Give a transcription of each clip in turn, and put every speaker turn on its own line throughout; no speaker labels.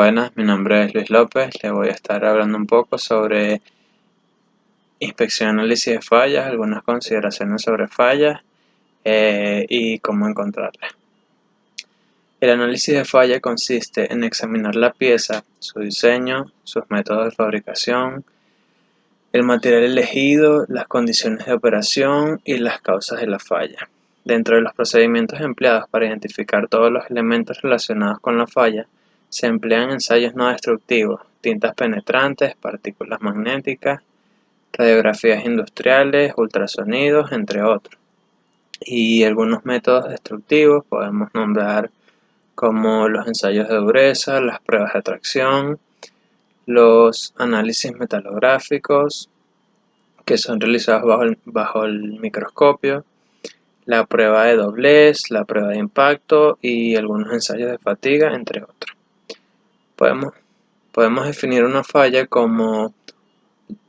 Buenas, mi nombre es Luis López. Le voy a estar hablando un poco sobre inspección y análisis de fallas, algunas consideraciones sobre fallas y cómo encontrarlas. El análisis de falla consiste en examinar la pieza, su diseño, sus métodos de fabricación, el material elegido, las condiciones de operación y las causas de la falla. Dentro de los procedimientos empleados para identificar todos los elementos relacionados con la falla, se emplean ensayos no destructivos, tintas penetrantes, partículas magnéticas, radiografías industriales, ultrasonidos, entre otros. Y algunos métodos destructivos podemos nombrar como los ensayos de dureza, las pruebas de tracción, los análisis metalográficos, que son realizados bajo el microscopio, la prueba de doblez, la prueba de impacto y algunos ensayos de fatiga, entre otros. Podemos definir una falla como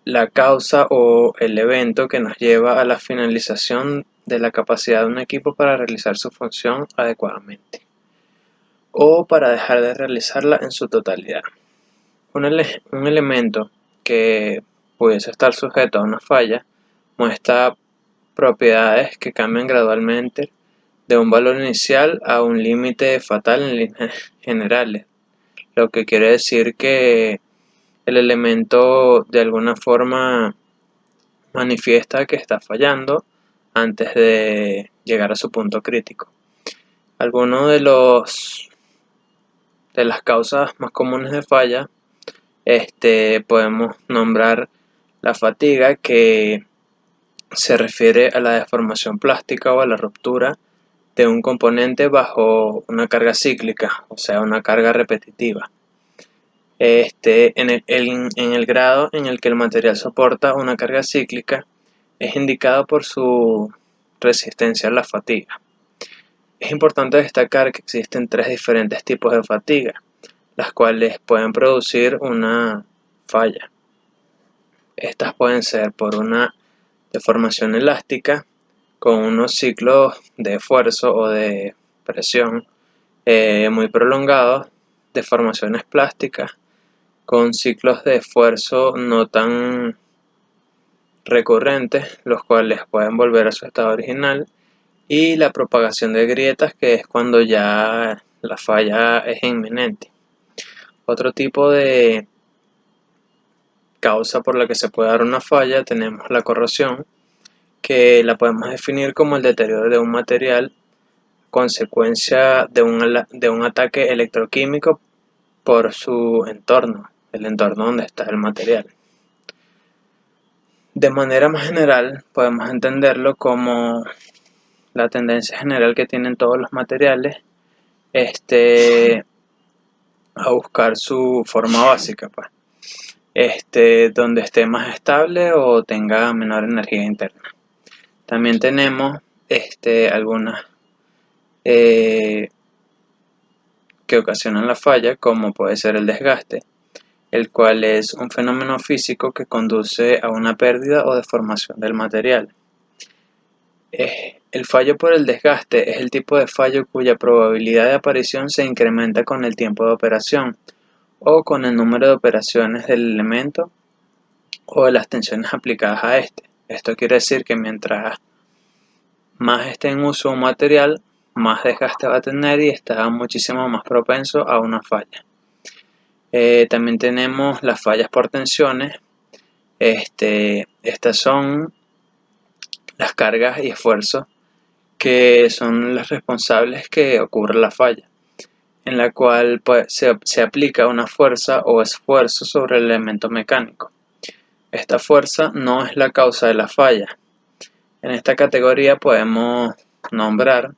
la causa o el evento que nos lleva a la finalización de la capacidad de un equipo para realizar su función adecuadamente o para dejar de realizarla en su totalidad. Un elemento que pudiese estar sujeto a una falla muestra propiedades que cambian gradualmente de un valor inicial a un límite fatal en líneas generales, lo que quiere decir que el elemento de alguna forma manifiesta que está fallando antes de llegar a su punto crítico. Algunos de las causas más comunes de falla podemos nombrar la fatiga, que se refiere a la deformación plástica o a la ruptura de un componente bajo una carga cíclica, o sea, una carga repetitiva. En el grado en el que el material soporta una carga cíclica, es indicado por su resistencia a la fatiga. Es importante destacar que existen tres diferentes tipos de fatiga, las cuales pueden producir una falla. Estas pueden ser por una deformación elástica, con unos ciclos de esfuerzo o de presión muy prolongados, deformaciones plásticas, con ciclos de esfuerzo no tan recurrentes, los cuales pueden volver a su estado original, y la propagación de grietas, que es cuando ya la falla es inminente. Otro tipo de causa por la que se puede dar una falla tenemos la corrosión, que la podemos definir como el deterioro de un material consecuencia de un ataque electroquímico por su entorno, el entorno donde está el material. De manera más general, podemos entenderlo como la tendencia general que tienen todos los materiales a buscar su forma básica, pues, donde esté más estable o tenga menor energía interna. También tenemos algunas que ocasionan la falla, como puede ser el desgaste, el cual es un fenómeno físico que conduce a una pérdida o deformación del material. El fallo por el desgaste es el tipo de fallo cuya probabilidad de aparición se incrementa con el tiempo de operación o con el número de operaciones del elemento o de las tensiones aplicadas a este. Esto quiere decir que mientras más esté en uso un material, más desgaste va a tener y está muchísimo más propenso a una falla. También tenemos las fallas por tensiones. Estas son las cargas y esfuerzos que son las responsables que ocurra la falla, en la cual se aplica una fuerza o esfuerzo sobre el elemento mecánico. Esta fuerza no es la causa de la falla. En esta categoría podemos nombrar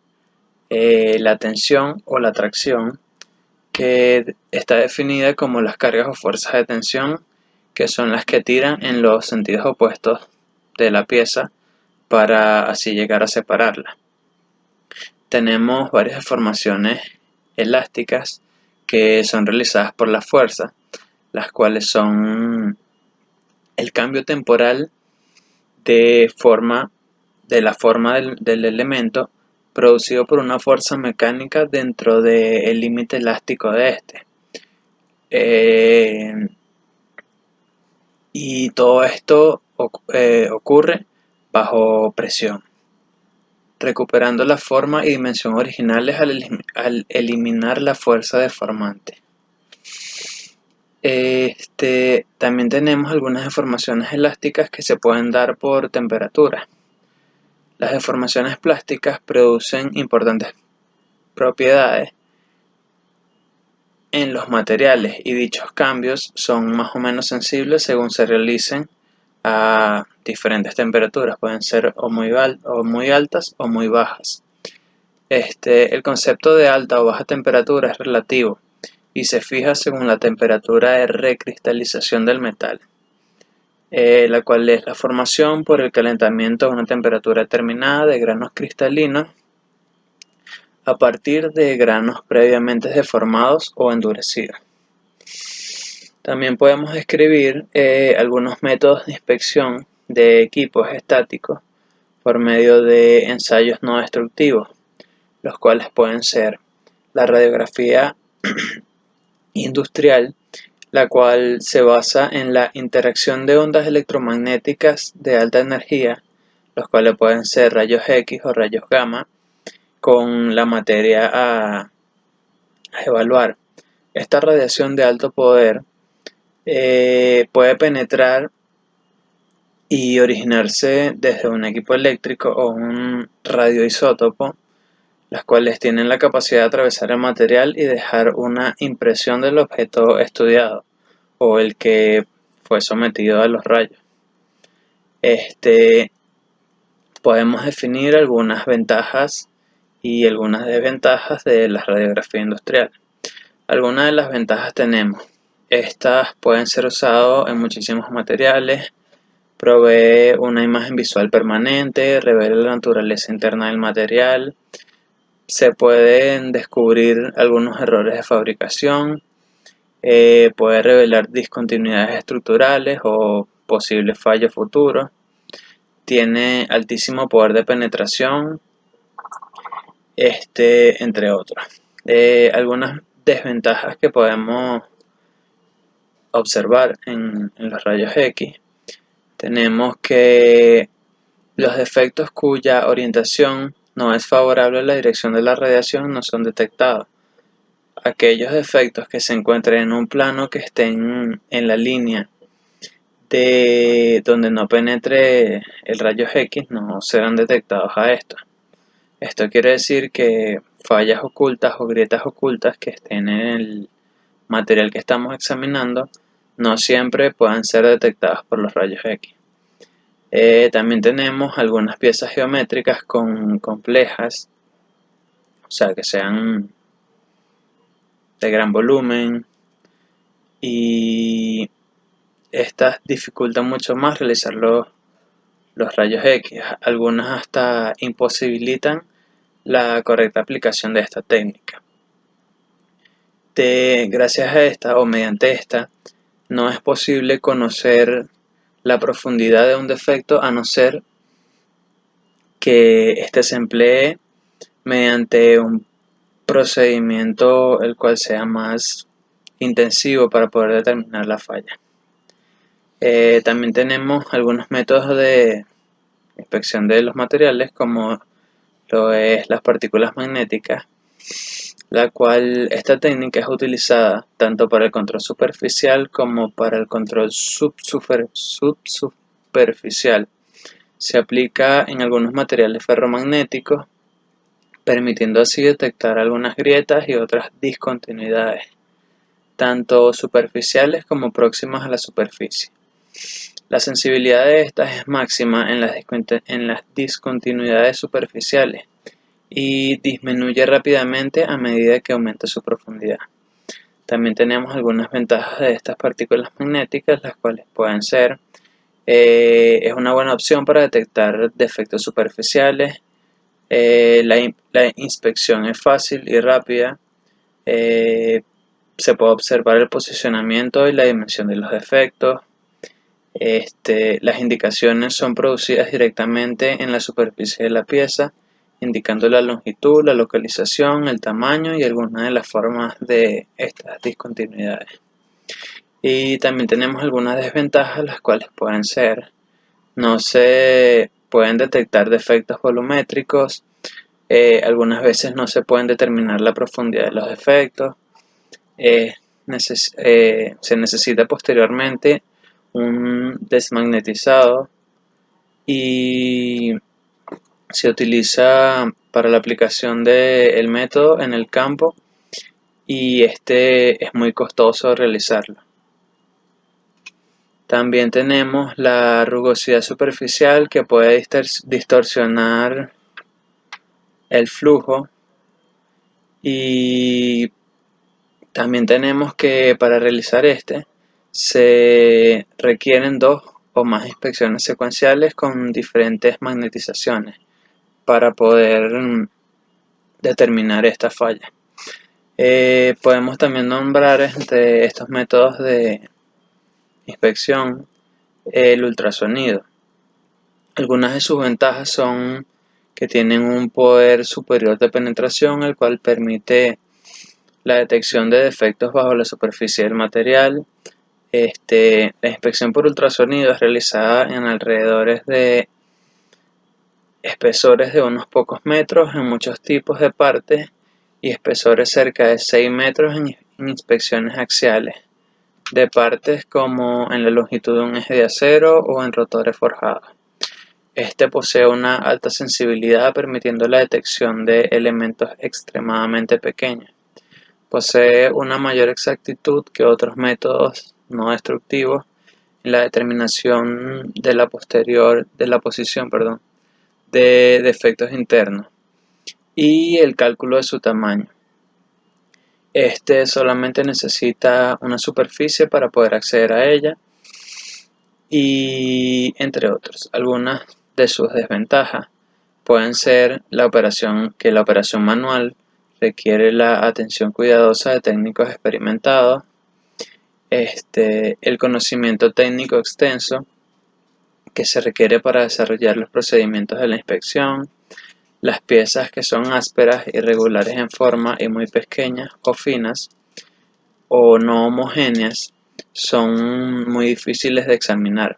la tensión o la tracción, que está definida como las cargas o fuerzas de tensión, que son las que tiran en los sentidos opuestos de la pieza para así llegar a separarla. Tenemos varias deformaciones elásticas que son realizadas por la fuerza, las cuales son el cambio temporal de la forma del elemento producido por una fuerza mecánica dentro del límite elástico de este. Y todo esto ocurre bajo presión, recuperando la forma y dimensión originales al eliminar la fuerza deformante. También tenemos algunas deformaciones elásticas que se pueden dar por temperatura. Las deformaciones plásticas producen importantes propiedades en los materiales y dichos cambios son más o menos sensibles según se realicen a diferentes temperaturas. Pueden ser o muy altas o muy bajas. El concepto de alta o baja temperatura es relativo y se fija según la temperatura de recristalización del metal, la cual es la formación por el calentamiento a una temperatura determinada de granos cristalinos a partir de granos previamente deformados o endurecidos. También podemos describir algunos métodos de inspección de equipos estáticos por medio de ensayos no destructivos, los cuales pueden ser la radiografía industrial, la cual se basa en la interacción de ondas electromagnéticas de alta energía, los cuales pueden ser rayos X o rayos gamma, con la materia a evaluar. Esta radiación de alto poder puede penetrar y originarse desde un equipo eléctrico o un radioisótopo, las cuales tienen la capacidad de atravesar el material y dejar una impresión del objeto estudiado o el que fue sometido a los rayos. Podemos definir algunas ventajas y algunas desventajas de la radiografía industrial. Algunas de las ventajas tenemos: estas pueden ser usadas en muchísimos materiales, provee una imagen visual permanente, revela la naturaleza interna del material, se pueden descubrir algunos errores de fabricación, puede revelar discontinuidades estructurales o posibles fallos futuros, tiene altísimo poder de penetración, entre otros. Algunas desventajas que podemos observar en los rayos X, tenemos que los defectos cuya orientación no es favorable a la dirección de la radiación no son detectados. Aquellos defectos que se encuentren en un plano que estén en la línea de donde no penetre el rayo X no serán detectados a esto. Esto quiere decir que fallas ocultas o grietas ocultas que estén en el material que estamos examinando no siempre puedan ser detectadas por los rayos X. También tenemos algunas piezas geométricas complejas, o sea, que sean de gran volumen, y estas dificultan mucho más realizar los rayos X. Algunas hasta imposibilitan la correcta aplicación de esta técnica. Gracias a esta o mediante esta, no es posible conocer la profundidad de un defecto a no ser que éste se emplee mediante un procedimiento el cual sea más intensivo para poder determinar la falla. También tenemos algunos métodos de inspección de los materiales, como lo es las partículas magnéticas, la cual esta técnica es utilizada tanto para el control superficial como para el control subsuperficial. Se aplica en algunos materiales ferromagnéticos, permitiendo así detectar algunas grietas y otras discontinuidades, tanto superficiales como próximas a la superficie. La sensibilidad de estas es máxima en las discontinuidades superficiales y disminuye rápidamente a medida que aumenta su profundidad. También tenemos algunas ventajas de estas partículas magnéticas, las cuales pueden ser: es una buena opción para detectar defectos superficiales, la inspección es fácil y rápida, se puede observar el posicionamiento y la dimensión de los defectos. Las indicaciones son producidas directamente en la superficie de la pieza, indicando la longitud, la localización, el tamaño y algunas de las formas de estas discontinuidades. Y también tenemos algunas desventajas, las cuales pueden ser: no se pueden detectar defectos volumétricos, algunas veces no se pueden determinar la profundidad de los defectos, se necesita posteriormente un desmagnetizado y se utiliza para la aplicación del método en el campo, y este es muy costoso realizarlo. También tenemos la rugosidad superficial, que puede distorsionar el flujo, y también tenemos que para realizar se requieren 2 o más inspecciones secuenciales con diferentes magnetizaciones para poder determinar esta falla. Podemos también nombrar entre estos métodos de inspección el ultrasonido. Algunas de sus ventajas son que tienen un poder superior de penetración, el cual permite la detección de defectos bajo la superficie del material. La inspección por ultrasonido es realizada en alrededores de espesores de unos pocos metros en muchos tipos de partes, y espesores cerca de 6 metros en inspecciones axiales de partes, como en la longitud de un eje de acero o en rotores forjados. Este posee una alta sensibilidad, permitiendo la detección de elementos extremadamente pequeños. Posee una mayor exactitud que otros métodos no destructivos en la determinación de la posición de defectos internos y el cálculo de su tamaño. Este solamente necesita una superficie para poder acceder a ella, y entre otros. Algunas de sus desventajas pueden ser que la operación manual requiere la atención cuidadosa de técnicos experimentados, el conocimiento técnico extenso que se requiere para desarrollar los procedimientos de la inspección, las piezas que son ásperas, irregulares en forma y muy pequeñas o finas o no homogéneas, son muy difíciles de examinar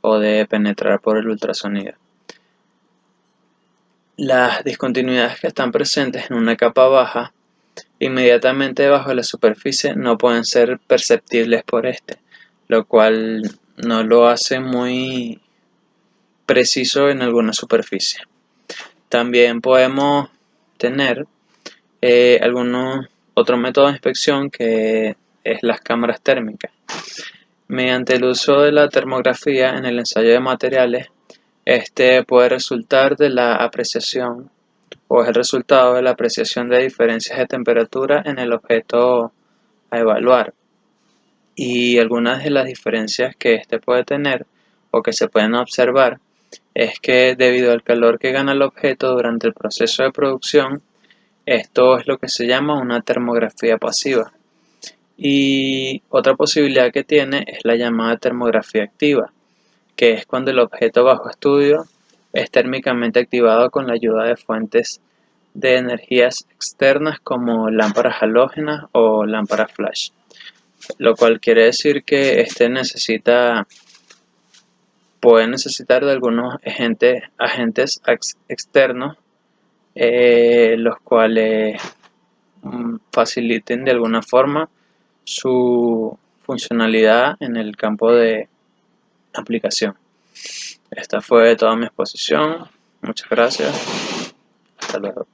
o de penetrar por el ultrasonido. Las discontinuidades que están presentes en una capa baja, inmediatamente debajo de la superficie, no pueden ser perceptibles por lo cual no lo hace muy preciso en alguna superficie. También podemos tener algunos otro método de inspección, que es las cámaras térmicas. Mediante el uso de la termografía en el ensayo de materiales, puede resultar de la apreciación, o es el resultado de la apreciación de diferencias de temperatura en el objeto a evaluar. Y algunas de las diferencias que puede tener o que se pueden observar es que, debido al calor que gana el objeto durante el proceso de producción, esto es lo que se llama una termografía pasiva. Y otra posibilidad que tiene es la llamada termografía activa, que es cuando el objeto bajo estudio es térmicamente activado con la ayuda de fuentes de energías externas como lámparas halógenas o lámparas flash, lo cual quiere decir que puede necesitar de algunos agentes externos, los cuales faciliten de alguna forma su funcionalidad en el campo de aplicación. Esta fue toda mi exposición. Muchas gracias. Hasta luego.